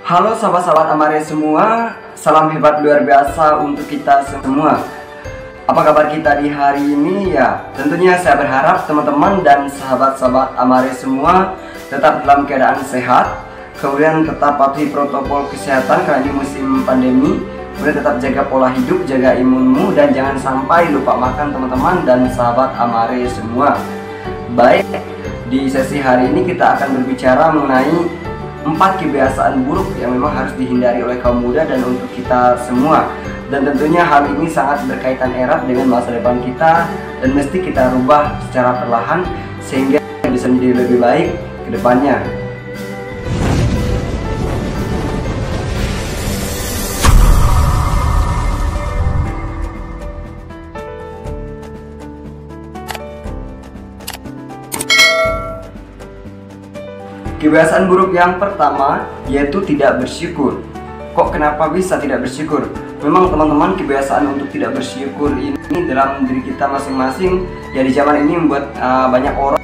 Halo sahabat-sahabat Amare semua, salam hebat luar biasa untuk kita semua. Apa kabar kita di hari ini ya? Tentunya saya berharap teman-teman dan sahabat-sahabat Amare semua tetap dalam keadaan sehat, kemudian tetap patuhi protokol kesehatan karena ini musim pandemi. Kemudian tetap jaga pola hidup, jaga imunmu, dan jangan sampai lupa makan teman-teman dan sahabat Amare semua. Baik, di sesi hari ini kita akan berbicara mengenai 4 kebiasaan buruk yang memang harus dihindari oleh kaum muda dan untuk kita semua. Dan tentunya hal ini sangat berkaitan erat dengan masa depan kita dan mesti kita rubah secara perlahan sehingga bisa menjadi lebih baik ke depannya. Kebiasaan buruk yang pertama yaitu tidak bersyukur. Kok kenapa bisa tidak bersyukur? Memang teman-teman, kebiasaan untuk tidak bersyukur ini dalam diri kita masing-masing ya di zaman ini membuat banyak orang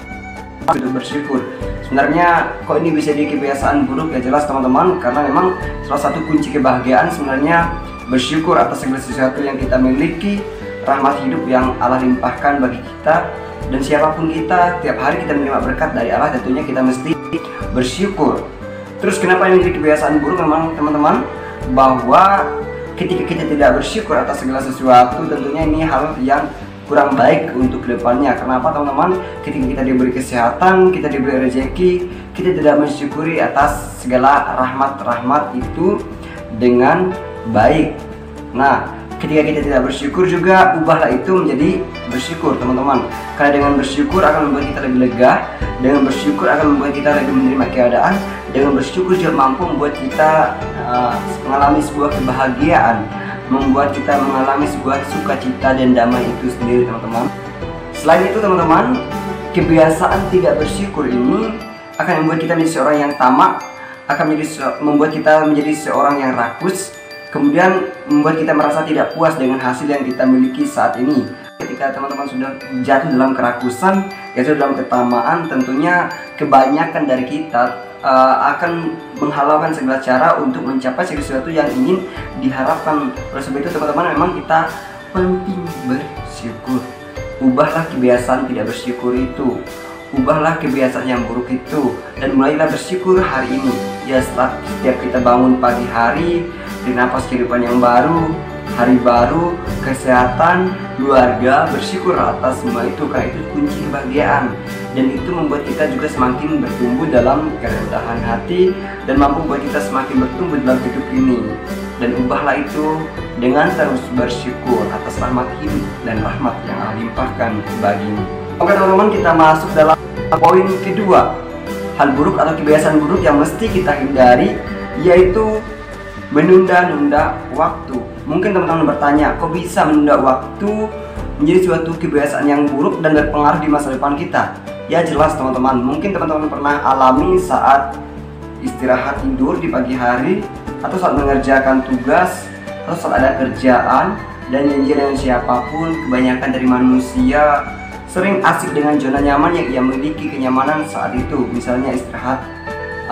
tidak bersyukur. Sebenarnya kok ini bisa jadi kebiasaan buruk ya jelas teman-teman, karena memang salah satu kunci kebahagiaan sebenarnya bersyukur atas segala sesuatu yang kita miliki, rahmat hidup yang Allah limpahkan bagi kita. Dan siapapun kita, tiap hari kita menerima berkat dari Allah, tentunya kita mesti bersyukur. Terus kenapa ini menjadi kebiasaan buruk memang teman-teman? Bahwa ketika kita tidak bersyukur atas segala sesuatu, tentunya ini hal yang kurang baik untuk kedepannya. Kenapa teman-teman? Ketika kita diberi kesehatan, kita diberi rezeki, kita tidak mensyukuri atas segala rahmat-rahmat itu dengan baik. Nah, ketika kita tidak bersyukur juga, ubahlah itu menjadi bersyukur teman-teman. Karena dengan bersyukur akan membuat kita lebih lega, dengan bersyukur akan membuat kita lebih menerima keadaan, dengan bersyukur juga mampu membuat kita mengalami sebuah kebahagiaan, membuat kita mengalami sebuah sukacita dan damai itu sendiri teman-teman. Selain itu teman-teman, kebiasaan tidak bersyukur ini akan membuat kita menjadi seorang yang tamak, akan membuat kita menjadi seorang yang rakus, kemudian membuat kita merasa tidak puas dengan hasil yang kita miliki saat ini. Ketika teman-teman sudah jatuh dalam kerakusan, yaitu dalam ketamaan, tentunya kebanyakan dari kita akan menghalaukan segala cara untuk mencapai sesuatu yang ingin diharapkan. Oleh sebab itu teman-teman, memang kita penting bersyukur. Ubahlah kebiasaan tidak bersyukur itu, ubahlah kebiasaan yang buruk itu, dan mulailah bersyukur hari ini. Ya, setelah setiap kita bangun pagi hari dengan napas kehidupan yang baru, hari baru, kesehatan, keluarga, bersyukur atas semua itu, karena itu kunci kebahagiaan. Dan itu membuat kita juga semakin bertumbuh dalam kerendahan hati dan mampu membuat kita semakin bertumbuh dalam hidup ini. Dan ubahlah itu dengan terus bersyukur atas rahmat hidup dan rahmat yang Allah limpahkan bagimu. Oke teman-teman, kita masuk dalam poin kedua. Hal buruk atau kebiasaan buruk yang mesti kita hindari yaitu menunda-nunda waktu. Mungkin teman-teman bertanya, kok bisa menunda waktu menjadi suatu kebiasaan yang buruk dan berpengaruh di masa depan kita? Ya jelas teman-teman, mungkin teman-teman pernah alami saat istirahat tidur di pagi hari, atau saat mengerjakan tugas, atau saat ada kerjaan dan janji dengan siapapun. Kebanyakan dari manusia sering asik dengan zona nyaman yang ia miliki kenyamanan saat itu, misalnya istirahat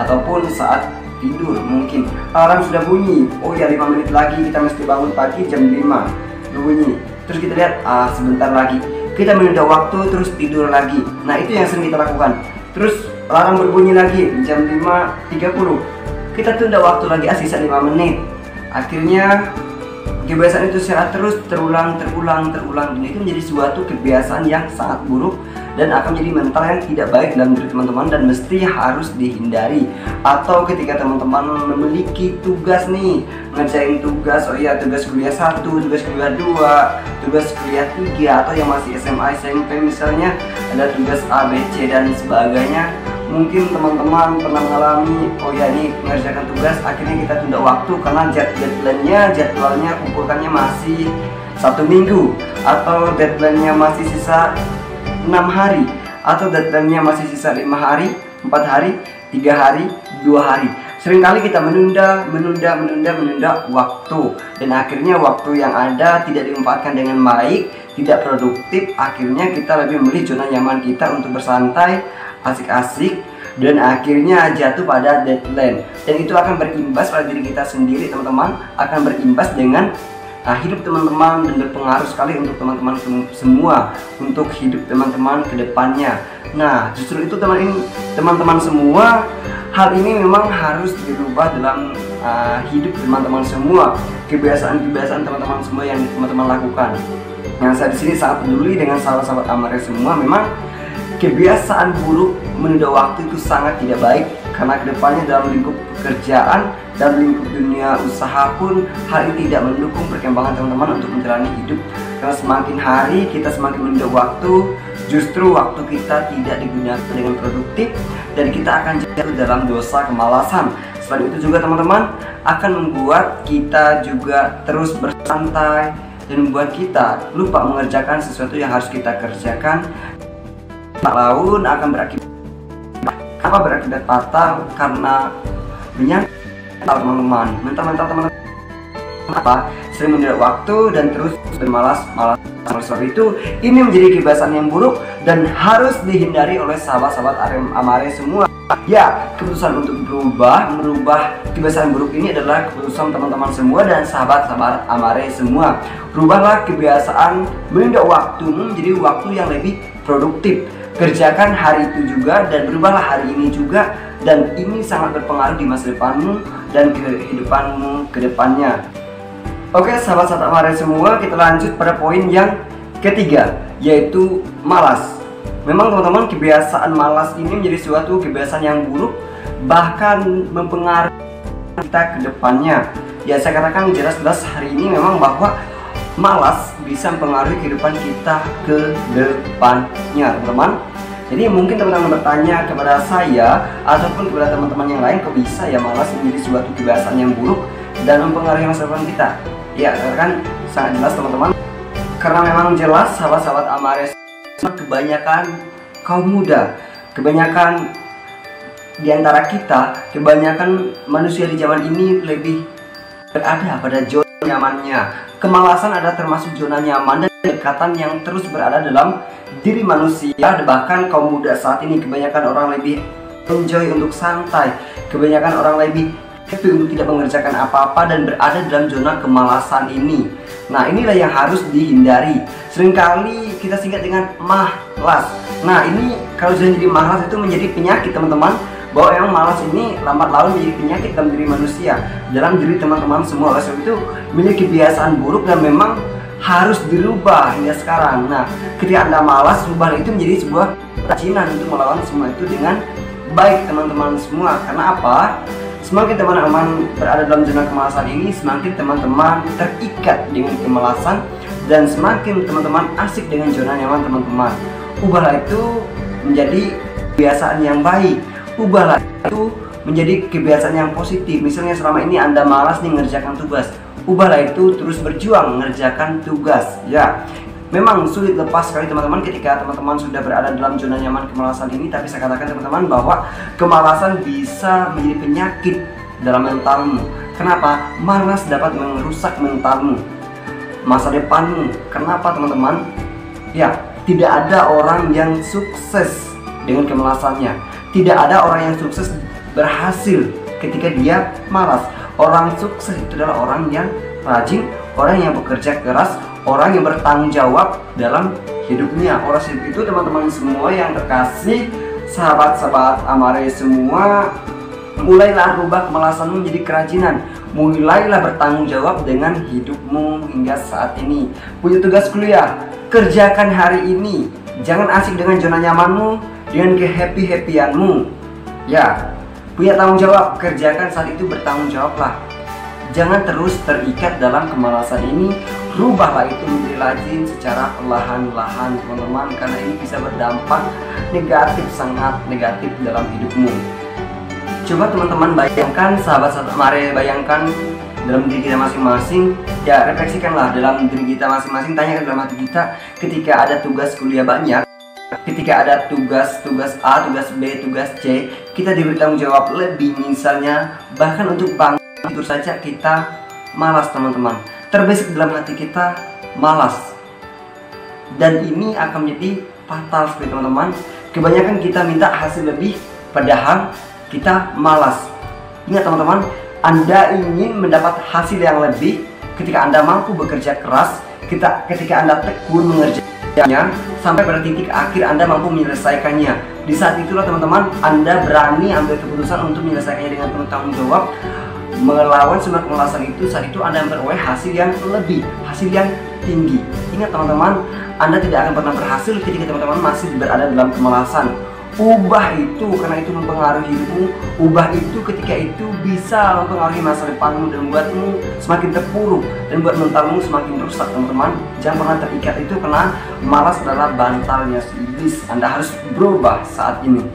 ataupun saat tidur. Mungkin alarm sudah bunyi, oh ya 5 menit lagi kita mesti bangun pagi, jam 5 bunyi. Terus kita lihat, sebentar lagi kita menunda waktu, terus tidur lagi. Nah itu yang sering kita lakukan. Terus alarm berbunyi lagi jam 5.30, kita tunda waktu lagi, sisa 5 menit. Akhirnya kebiasaan itu secara terus terulang dan itu menjadi suatu kebiasaan yang sangat buruk dan akan menjadi mental yang tidak baik dalam diri teman-teman dan mesti harus dihindari. Atau ketika teman-teman memiliki tugas nih, ngerjain tugas, oh iya tugas kuliah 1, tugas kuliah 2, tugas kuliah 3, atau yang masih SMA, SMP misalnya ada tugas A, B, C dan sebagainya. Mungkin teman-teman pernah mengalami, oh ya ini mengerjakan tugas, akhirnya kita tunda waktu karena jadwalnya kumpulkannya masih 1 minggu, atau deadline-nya masih sisa 6 hari, atau deadline-nya masih sisa 5 hari, 4 hari, 3 hari, 2 hari. Seringkali kita menunda waktu, dan akhirnya waktu yang ada tidak dimanfaatkan dengan baik, tidak produktif. Akhirnya kita lebih memilih zona nyaman kita untuk bersantai, asik-asik, dan akhirnya jatuh pada deadline, dan itu akan berimbas pada diri kita sendiri teman-teman, akan berimbas dengan hidup teman-teman dan berpengaruh sekali untuk teman-teman semua, untuk hidup teman-teman ke depannya. Nah, justru itu teman-teman semua, hal ini memang harus dirubah dalam hidup teman-teman semua, kebiasaan-kebiasaan teman-teman semua yang teman-teman lakukan. Yang saya di sini sangat peduli dengan sahabat-sahabat Amare semua. Memang kebiasaan buruk menunda waktu itu sangat tidak baik, karena kedepannya dalam lingkup pekerjaan dan lingkup dunia usaha pun hal ini tidak mendukung perkembangan teman-teman untuk menjalani hidup. Karena semakin hari kita semakin menunda waktu, justru waktu kita tidak digunakan dengan produktif, dan kita akan jatuh dalam dosa kemalasan. Selain itu juga teman-teman akan membuat kita juga terus bersantai dan membuat kita lupa mengerjakan sesuatu yang harus kita kerjakan. Laun akan berakibat fatal karena menyangkut teman-teman, mental teman-teman sering menunda waktu dan terus bermalas-malas. Sebab itu ini menjadi kebiasaan yang buruk dan harus dihindari oleh sahabat-sahabat Amare semua. Ya, keputusan untuk merubah kebiasaan buruk ini adalah keputusan teman-teman semua dan sahabat-sahabat Amare semua. Rubahlah kebiasaan menunda waktumu menjadi waktu yang lebih produktif. Kerjakan hari itu juga dan berubahlah hari ini juga, dan ini sangat berpengaruh di masa depanmu dan kehidupanmu ke depannya. Oke sahabat-sahabat Amare semua, kita lanjut pada poin yang ketiga, yaitu malas. Memang teman-teman, kebiasaan malas ini menjadi suatu kebiasaan yang buruk, bahkan mempengaruhi kita ke depannya. Ya, saya katakan jelas-jelas hari ini memang bahwa malas bisa mempengaruhi kehidupan kita ke depannya, teman-teman. Jadi mungkin teman-teman bertanya kepada saya ataupun kepada teman-teman yang lain, kok bisa ya malas menjadi suatu kebiasaan yang buruk dan mempengaruhi masa depan kita? Ya, kan sangat jelas teman-teman. Karena memang jelas sahabat-sahabat Amare, kebanyakan kaum muda, kebanyakan di antara kita, kebanyakan manusia di zaman ini lebih berada pada zona nyamannya. Kemalasan adalah termasuk zona nyaman dan kedekatan yang terus berada dalam diri manusia. Bahkan kaum muda saat ini kebanyakan orang lebih enjoy untuk santai, kebanyakan orang lebih happy untuk tidak mengerjakan apa-apa dan berada dalam zona kemalasan ini. Nah, inilah yang harus dihindari. Seringkali kita singkat dengan malas. Nah, ini kalau sudah jadi malas itu menjadi penyakit teman-teman, bahwa yang malas ini lambat laun menjadi penyakit dalam diri manusia, dalam diri teman-teman semua. Oleh sebab itu memiliki kebiasaan buruk dan memang harus dirubah hingga sekarang. Nah, ketika Anda malas, rubah itu menjadi sebuah kerajinan untuk melawan semua itu dengan baik teman-teman semua. Karena apa? Semakin teman-teman berada dalam zona kemalasan ini, semakin teman-teman terikat dengan kemalasan dan semakin teman-teman asik dengan zona nyaman teman-teman. Ubahlah itu menjadi kebiasaan yang baik. Ubahlah itu menjadi kebiasaan yang positif. Misalnya selama ini Anda malas nih mengerjakan tugas, ubahlah itu terus berjuang mengerjakan tugas. Ya, memang sulit lepas sekali teman-teman ketika teman-teman sudah berada dalam zona nyaman kemalasan ini. Tapi saya katakan teman-teman bahwa kemalasan bisa menjadi penyakit dalam mentalmu. Kenapa? Malas dapat merusak mentalmu, masa depanmu. Kenapa teman-teman? Ya, tidak ada orang yang sukses dengan kemalasannya. Tidak ada orang yang sukses berhasil ketika dia malas. Orang sukses itu adalah orang yang rajin, orang yang bekerja keras, orang yang bertanggung jawab dalam hidupnya. Oleh sebab itu teman-teman semua yang terkasih, sahabat-sahabat Amare semua, mulailah rubah kemalasanmu menjadi kerajinan. Mulailah bertanggung jawab dengan hidupmu hingga saat ini. Punya tugas kuliah, kerjakan hari ini. Jangan asik dengan zona nyamanmu, dengan kehappy-happyanmu. Ya, punya tanggung jawab, kerjakan saat itu, bertanggung jawablah. Jangan terus terikat dalam kemalasan ini. Rubahlah itu menjadi rajin secara perlahan-lahan teman-teman, karena ini bisa berdampak negatif, sangat negatif dalam hidupmu. Coba teman-teman bayangkan, sahabat-sahabat Amare, bayangkan dalam diri kita masing-masing. Ya, refleksikanlah dalam diri kita masing-masing, tanyakan dalam hati kita ketika ada tugas kuliah banyak, ketika ada tugas A, tugas B, tugas C, kita diberi tanggung jawab lebih misalnya, bahkan untuk bangun tidur saja kita malas teman-teman. Terbesit dalam hati kita malas, dan ini akan menjadi fatal sekali teman-teman. Kebanyakan kita minta hasil lebih, padahal kita malas. Ingat teman-teman, Anda ingin mendapat hasil yang lebih ketika Anda mampu bekerja keras, ketika Anda tekun mengerjakannya sampai pada titik akhir Anda mampu menyelesaikannya. Di saat itulah teman-teman Anda berani ambil keputusan untuk menyelesaikannya dengan penuh tanggung jawab, melawan sumber kemalasan itu. Saat itu Anda memperoleh hasil yang lebih, hasil yang tinggi. Ingat teman-teman, Anda tidak akan pernah berhasil ketika teman-teman masih berada dalam kemalasan. Ubah itu karena itu mempengaruhi hidupmu. Ubah itu ketika itu bisa mempengaruhi masa depanmu dan membuatmu semakin terpuruk dan buat mentalmu semakin rusak teman-teman. Jangan pernah terikat itu karena malas adalah bantalnya si iblis. Anda harus berubah saat ini.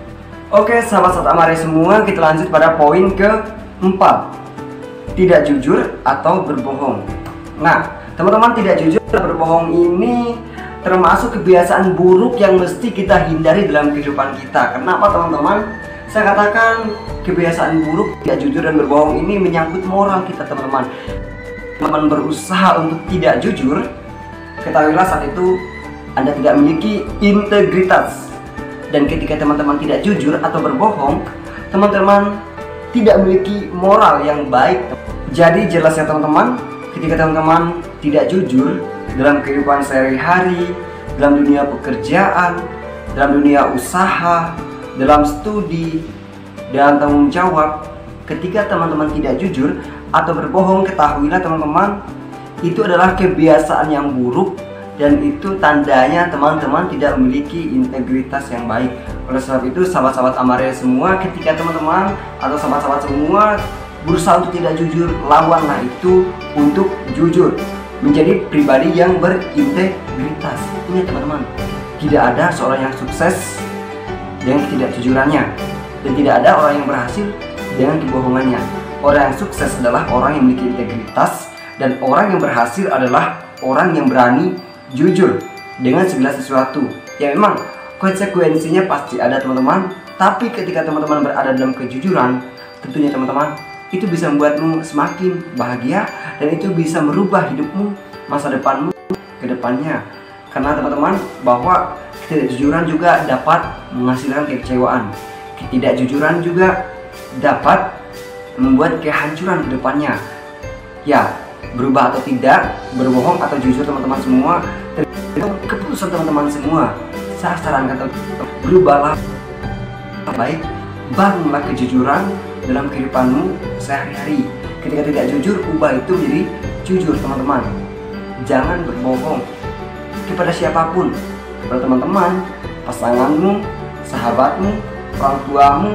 Oke sahabat Amare semua, kita lanjut pada poin ke-4. Tidak jujur atau berbohong. Nah teman-teman, tidak jujur atau berbohong ini termasuk kebiasaan buruk yang mesti kita hindari dalam kehidupan kita. Kenapa teman-teman? Saya katakan kebiasaan buruk tidak jujur dan berbohong ini menyangkut moral kita teman-teman. Teman-teman berusaha untuk tidak jujur, ketahuilah saat itu Anda tidak memiliki integritas. Dan ketika teman-teman tidak jujur atau berbohong, teman-teman tidak memiliki moral yang baik. Jadi jelas ya teman-teman, ketika teman-teman tidak jujur dalam kehidupan sehari-hari, dalam dunia pekerjaan, dalam dunia usaha, dalam studi, dan tanggung jawab, ketika teman-teman tidak jujur atau berbohong, ketahuilah teman-teman, itu adalah kebiasaan yang buruk dan itu tandanya teman-teman tidak memiliki integritas yang baik. Oleh sebab itu sahabat-sahabat Amare semua, ketika teman-teman atau sahabat-sahabat semua berusaha untuk tidak jujur, lawanlah itu untuk jujur, menjadi pribadi yang berintegritas. Ingat teman-teman, tidak ada seorang yang sukses dengan ketidakjujurannya, dan tidak ada orang yang berhasil dengan kebohongannya. Orang yang sukses adalah orang yang memiliki integritas, dan orang yang berhasil adalah orang yang berani jujur dengan segala sesuatu. Ya memang konsekuensinya pasti ada teman-teman, tapi ketika teman-teman berada dalam kejujuran, tentunya teman-teman itu bisa membuatmu semakin bahagia dan itu bisa merubah hidupmu, masa depanmu ke depannya. Karena teman-teman, bahwa ketidakjujuran juga dapat menghasilkan kekecewaan. Ketidakjujuran juga dapat membuat kehancuran ke depannya. Ya, berubah atau tidak, berbohong atau jujur teman-teman semua, tergantung keputusan teman-teman semua. Saya sarankan berubahlah baik, bangunlah kejujuran dalam kehidupanmu sehari-hari. Ketika tidak jujur, ubah itu menjadi jujur teman-teman. Jangan berbohong kepada siapapun, kepada teman-teman, pasanganmu, sahabatmu, orang tuamu,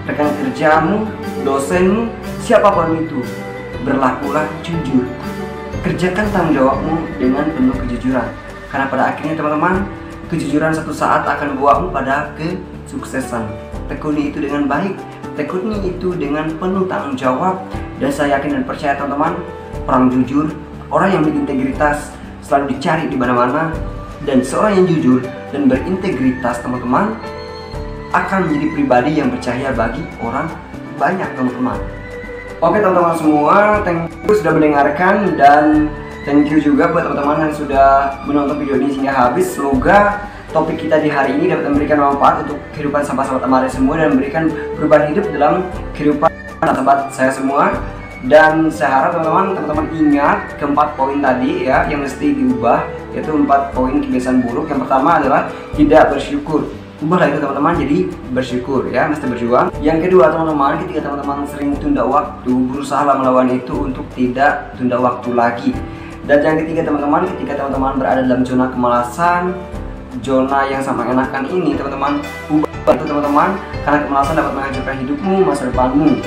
rekan kerjamu, dosenmu, siapapun itu. Berlakulah jujur. Kerjakan tanggung jawabmu dengan penuh kejujuran. Karena pada akhirnya teman-teman, kejujuran satu saat akan membawamu pada kesuksesan. Tekuni itu dengan baik, tekuni itu dengan penuh tanggung jawab. Dan saya yakin dan percaya teman-teman, orang jujur, orang yang berintegritas selalu dicari di mana-mana. Dan seorang yang jujur dan berintegritas teman-teman akan menjadi pribadi yang bercahaya bagi orang banyak teman-teman. Oke teman-teman semua, thank you sudah mendengarkan, dan thank you juga buat teman-teman yang sudah menonton video ini hingga habis. Semoga topik kita di hari ini dapat memberikan manfaat untuk kehidupan sahabat-sahabat Amare semua dan memberikan perubahan hidup dalam kehidupan sahabat saya semua. Dan saya harap teman-teman ingat keempat poin tadi ya yang mesti diubah, yaitu 4 poin kebiasaan buruk. Yang pertama adalah tidak bersyukur. Ubahlah itu teman-teman jadi bersyukur ya, mesti berjuang. Yang kedua teman-teman, ketika teman-teman sering tunda waktu, berusahalah melawan itu untuk tidak tunda waktu lagi. Dan yang ketiga teman-teman, ketika teman-teman berada dalam zona kemalasan, zona yang sama enakan ini teman-teman, ubah itu teman-teman, karena kemalasan dapat menghancurkan hidupmu, masa depanmu.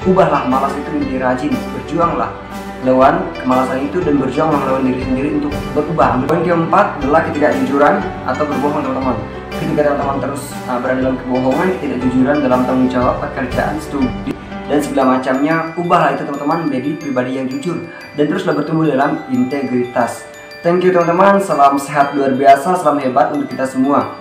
Ubahlah malas itu menjadi rajin, berjuanglah lawan kemalasan itu dan berjuanglah melawan diri sendiri untuk berubah. Poin keempat adalah ketidakjujuran atau berbohong teman-teman. Ketika teman-teman terus berada dalam kebohongan, ketidakjujuran dalam tanggung jawab, pekerjaan, studi, dan segala macamnya, ubahlah itu teman-teman menjadi pribadi yang jujur dan teruslah bertumbuh dalam integritas. Thank you teman-teman, salam sehat luar biasa, salam hebat untuk kita semua.